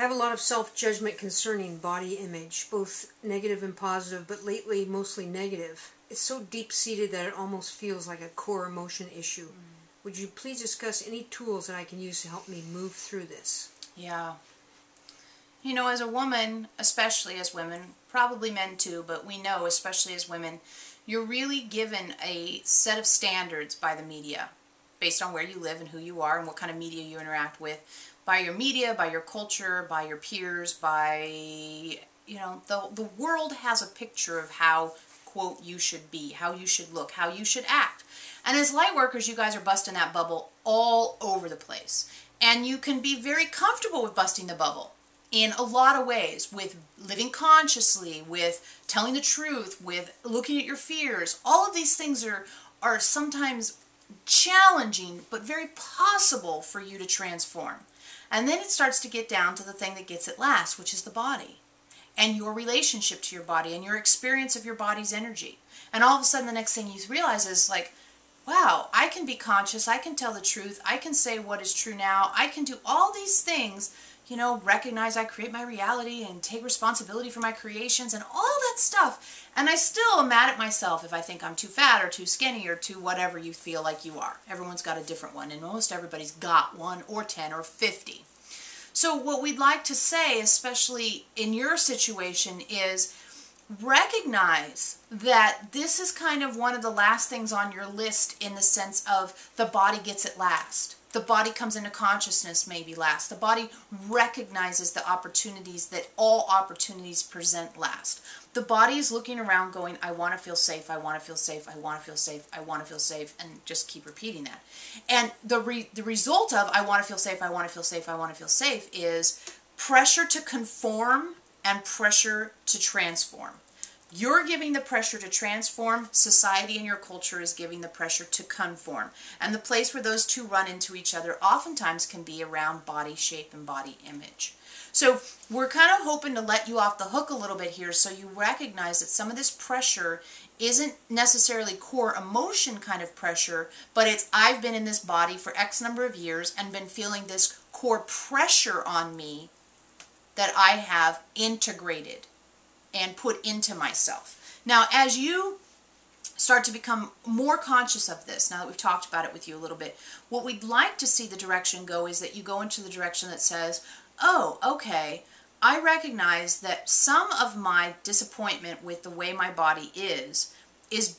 I have a lot of self-judgment concerning body image, both negative and positive, but lately mostly negative. It's so deep-seated that it almost feels like a core emotion issue. Would you please discuss any tools that I can use to help me move through this? Yeah. You know, as a woman, especially as women, probably men too, but we know, especially as women, you're really given a set of standards by the media based on where you live and who you are and what kind of media you interact with. By your media, by your culture, by your peers, by, you know, the world has a picture of how, quote, you should be, how you should look, how you should act. And as light workers, you guys are busting that bubble all over the place. And you can be very comfortable with busting the bubble in a lot of ways, with living consciously, with telling the truth, with looking at your fears. All of these things are sometimes challenging, but very possible for you to transform. And then it starts to get down to the thing that gets it last, which is the body. And your relationship to your body and your experience of your body's energy. And all of a sudden the next thing you realize is like, wow, I can be conscious, I can tell the truth, I can say what is true now, I can do all these things, you know, recognize I create my reality and take responsibility for my creations and all that stuff. And I still am mad at myself if I think I'm too fat or too skinny or too whatever you feel like you are. Everyone's got a different one, and most everybody's got one or 10 or 50. So what we'd like to say, especially in your situation, is recognize that this is kind of one of the last things on your list, in the sense of the body gets it last. The body comes into consciousness maybe last. The body recognizes the opportunities that all opportunities present last. The body is looking around going, I want to feel safe, I want to feel safe, I want to feel safe, I want to feel safe, and just keep repeating that. And the result of I want to feel safe, I want to feel safe, I want to feel safe is pressure to conform and pressure to transform. You're giving the pressure to transform. Society and your culture is giving the pressure to conform. And the place where those two run into each other oftentimes can be around body shape and body image. So we're kind of hoping to let you off the hook a little bit here, so you recognize that some of this pressure isn't necessarily core emotion kind of pressure, but it's I've been in this body for X number of years and been feeling this core pressure on me that I have integrated and put into myself. Now, as you start to become more conscious of this, now that we've talked about it with you a little bit, what we'd like to see the direction go is that you go into the direction that says, oh, okay, I recognize that some of my disappointment with the way my body is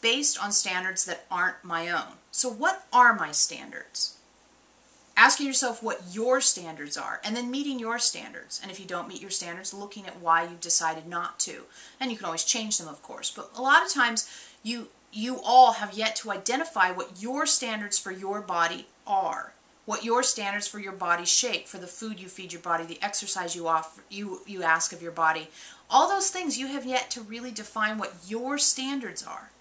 based on standards that aren't my own. So what are my standards? Asking yourself what your standards are, and then meeting your standards. And if you don't meet your standards, looking at why you've decided not to. And you can always change them, of course. But a lot of times, you all have yet to identify what your standards for your body are. What your standards for your body shape, for the food you feed your body, the exercise you offer, you ask of your body. All those things you have yet to really define what your standards are.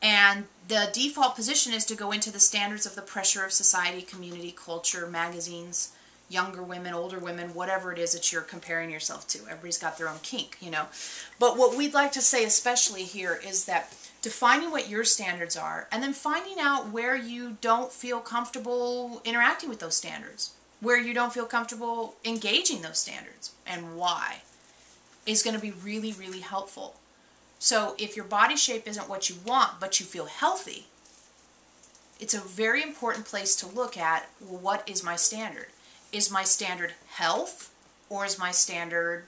And the default position is to go into the standards of the pressure of society, community, culture, magazines, younger women, older women, whatever it is that you're comparing yourself to. Everybody's got their own kink, you know. But what we'd like to say especially here is that defining what your standards are, and then finding out where you don't feel comfortable interacting with those standards, where you don't feel comfortable engaging those standards, and why, is going to be really, really helpful. So if your body shape isn't what you want, but you feel healthy, it's a very important place to look at, well, what is my standard? Is my standard health, or is my standard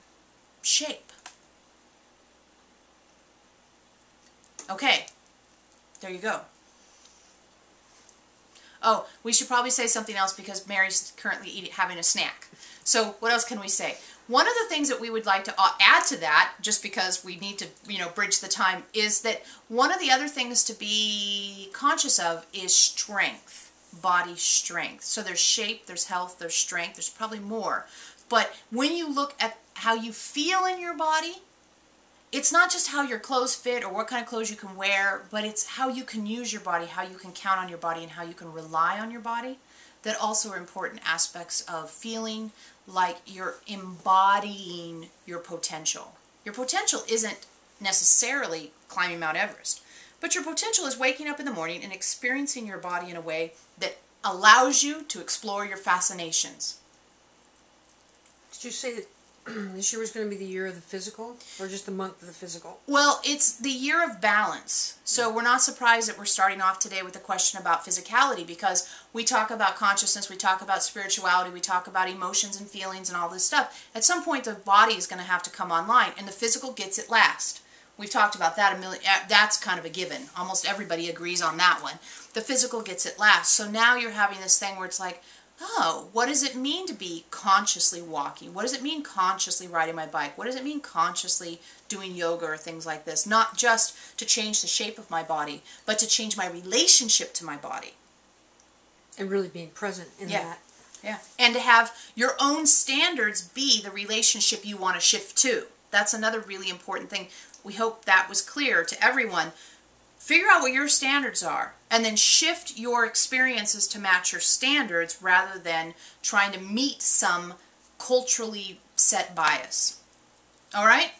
shape? Okay, there you go. Oh, we should probably say something else because Mary's currently having a snack. So what else can we say? One of the things that we would like to add to that, just because we need to, you know, bridge the time, is that one of the other things to be conscious of is strength, body strength. So there's shape, there's health, there's strength, there's probably more. But when you look at how you feel in your body, it's not just how your clothes fit or what kind of clothes you can wear, but it's how you can use your body, how you can count on your body, and how you can rely on your body. That also are important aspects of feeling like you're embodying your potential. Your potential isn't necessarily climbing Mount Everest, but your potential is waking up in the morning and experiencing your body in a way that allows you to explore your fascinations. Did you say that this year was going to be the year of the physical, or just the month of the physical? Well, it's the year of balance. So we're not surprised that we're starting off today with a question about physicality, because we talk about consciousness, we talk about spirituality, we talk about emotions and feelings and all this stuff. At some point, the body is going to have to come online, and the physical gets it last. We've talked about that a million. That's kind of a given. Almost everybody agrees on that one. The physical gets it last. So now you're having this thing where it's like, oh, what does it mean to be consciously walking? What does it mean consciously riding my bike? What does it mean consciously doing yoga or things like this? Not just to change the shape of my body, but to change my relationship to my body. And really being present in that. Yeah. And to have your own standards be the relationship you want to shift to. That's another really important thing. We hope that was clear to everyone. Figure out what your standards are, and then shift your experiences to match your standards rather than trying to meet some culturally set bias. All right?